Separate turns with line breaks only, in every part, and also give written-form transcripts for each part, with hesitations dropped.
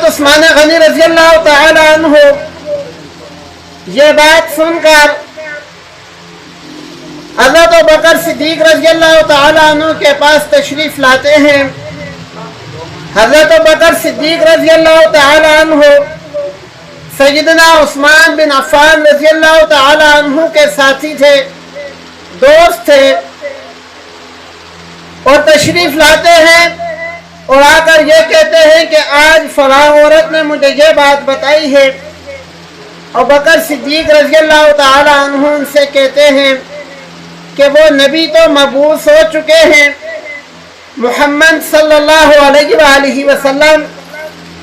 حضرت عثمان غنی رضی اللہ تعالی عنہ یہ بات سن کر حضرت ابوبکر صدیق رضی اللہ تعالی عنہ کے پاس تشریف لاتے ہیں۔ حضرت ابوبکر صدیق رضی اللہ تعالی عنہ سیدنا عثمان بن عفان رضی اللہ تعالی عنہ کے ساتھی تھے، دوست تھے، اور تشریف لاتے ہیں اور آ کر یہ کہتے ہیں کہ آج فلاں عورت نے مجھے یہ بات بتائی ہے۔ ابوبکر صدیق رضی اللہ تعالی عنہ ان سے کہتے ہیں کہ وہ نبی تو مبعوث ہو چکے ہیں، محمد صلی اللہ علیہ وآلہ وسلم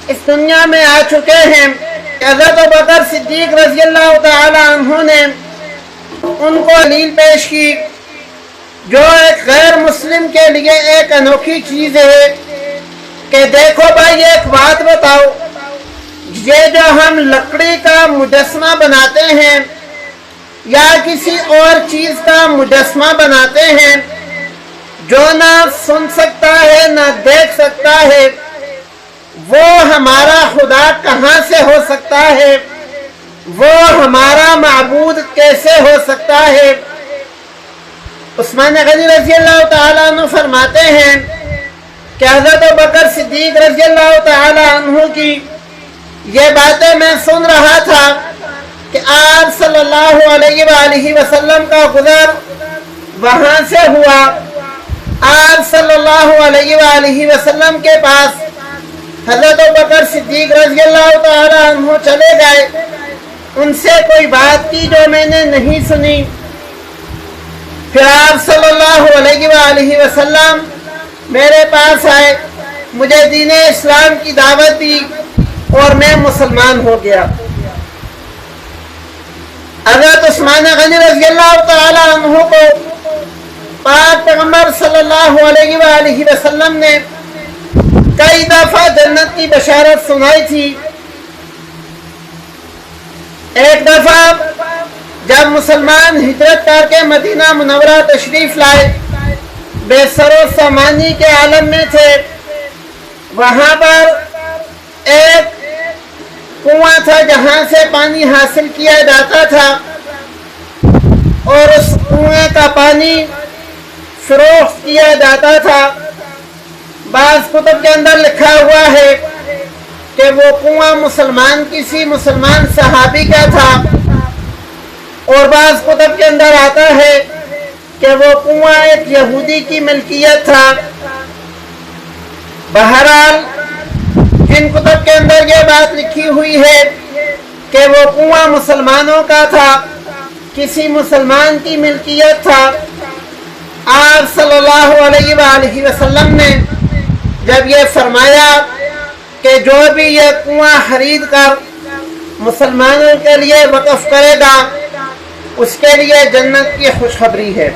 اس دنیا میں آ چکے ہیں۔ حضرت ابوبکر صدیق رضی اللہ تعالی عنہ نے ان کو دلیل پیش کی جو ایک غیر مسلم کے لیے ایک انوکھی چیز ہے کہ دیکھو بھائی ایک بات بتاؤ، یہ جو ہم لکڑی کا مجسمہ بناتے ہیں یا کسی اور چیز کا مجسمہ بناتے ہیں جو نہ سن سکتا ہے نہ دیکھ سکتا ہے، وہ ہمارا خدا کہاں سے ہو سکتا ہے؟ وہ ہمارا معبود کیسے ہو سکتا ہے؟ عثمان غنی رضی اللہ تعالیٰ عنہ فرماتے ہیں کہ حضرت ابوبکر صدیق رضی اللہ تعالیٰ عنہ کی یہ باتیں میں سن رہا تھا کہ آپ صلی اللہ علیہ وآلہ وسلم کا گزر وہاں سے ہوا۔ آپ صلی اللہ علیہ وآلہ وسلم کے پاس حضرت ابوبکر صدیق رضی اللہ تعالیٰ عنہ چلے گئے، ان سے کوئی بات کی جو میں نے نہیں سنی۔ پھر آپ صلی اللہ علیہ وآلہ وسلم میرے پاس آئے، مجھے دین اسلام کی دعوت دی اور میں مسلمان ہو گیا۔ حضرت عثمان غنی رضی اللہ تعالی عنہ کو پاک پیغمبر صلی اللہ علیہ وآلہ وسلم نے کئی دفعہ جنت کی بشارت سنائی تھی۔ ایک دفعہ جب مسلمان ہجرت کر کے مدینہ منورہ تشریف لائے، بے سر و سامانی کے عالم میں تھے، وہاں پر ایک کنواں تھا جہاں سے پانی حاصل کیا جاتا تھا، اور اس کنویں کا پانی فروخت کیا جاتا تھا۔ بعض کتب کے اندر لکھا ہوا ہے کہ وہ کنواں کسی مسلمان صحابی کا تھا، اور بعض کتب کے اندر آتا ہے کہ وہ کنواں ایک یہودی کی ملکیت تھا۔ بہرحال جن کتب کے اندر یہ بات لکھی ہوئی ہے کہ وہ کنواں مسلمانوں کا تھا، کسی مسلمان کی ملکیت تھا، آپ صلی اللہ علیہ وآلہ وسلم نے جب یہ فرمایا کہ جو بھی یہ کنواں خرید کر مسلمانوں کے لیے وقف کرے گا اس کے لیے جنت کی خوشخبری ہے،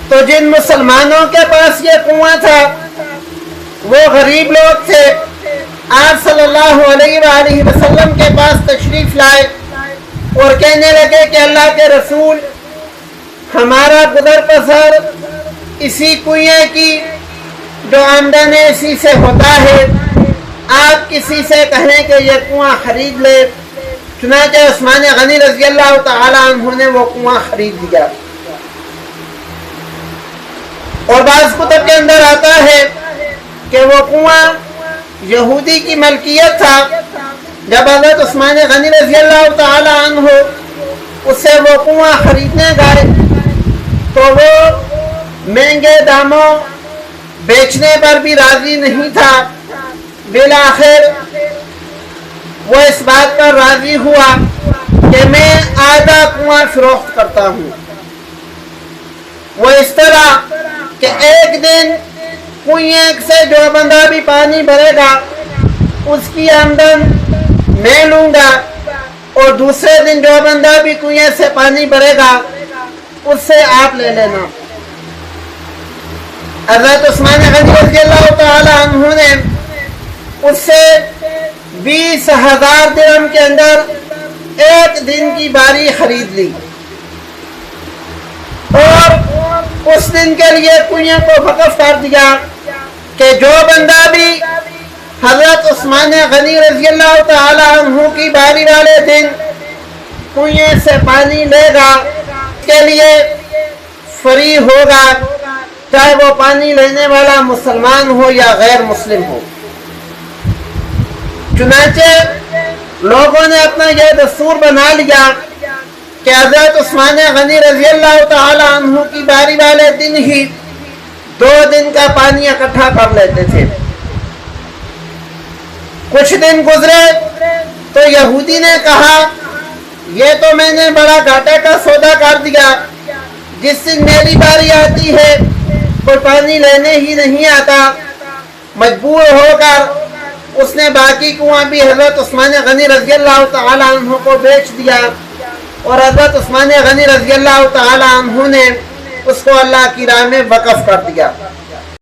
تو جن مسلمانوں کے پاس یہ کنواں تھا وہ غریب لوگ تھے، آپ صلی اللہ علیہ وآلہ وسلم کے پاس تشریف لائے اور کہنے لگے کہ اللہ کے رسول، ہمارا گزر بسر اسی کنویں کی جو آمدن اسی سے ہوتا ہے، آپ کسی سے کہیں کہ یہ کنواں خرید لے۔ چنانچہ عثمان غنی رضی اللہ تعالی عنہ نے وہ کنواں خرید لیا۔ اور بعض کتب کے اندر آتا ہے کہ وہ کنواں یہودی کی ملکیت تھا۔ جب حضرت عثمان غنی رضی اللہ تعالی عنہ اس سے وہ کنواں خریدنے گئے تو وہ مہنگے داموں بیچنے پر بھی راضی نہیں تھا۔ بالآخر وہ اس بات پر راضی ہوا کہ میں آدھا کنواں فروخت کرتا ہوں۔ وہ اس طرح کہ ایک دن کنویں سے جو بندہ بھی پانی بھرے گا اس کی آمدن میں لوں گا، اور دوسرے دن جو بندہ بھی کنویں سے پانی بھرے گا اس سے آپ لے لینا۔ حضرت عثمان غنی رضی اللہ تعالی عنہ نے اس سے 20,000 درہم کے اندر ایک دن کی باری خرید لی، اور اس دن کے لیے کنویں کو وقف کر دیا کہ جو بندہ بھی عثمان غنی رضی اللہ تعالی عنہ کی باری والے دن کنویں سے پانی لے گا کے لیے فری ہوگا، چاہے وہ پانی لینے والا مسلمان ہو یا غیر مسلم ہو۔ چنانچہ لوگوں نے اپنا یہ دستور بنا لیا کہ حضرت عثمان غنی رضی اللہ تعالی عنہ کی باری والے دن ہی 2 دن کا پانی اکٹھا کر لیتے تھے۔ کچھ دن گزرے تو یہودی نے کہا یہ تو میں نے بڑا گھاٹے کا سودا کر دیا، جس دن میری باری آتی ہے کوئی پانی لینے ہی نہیں آتا۔ مجبور ہو کر اس نے باقی کنواں بھی حضرت عثمان غنی رضی اللہ تعالی عنہ کو بیچ دیا، اور حضرت عثمان غنی رضی اللہ تعالی عنہ نے اس کو اللہ کی راہ میں وقف کر دیا۔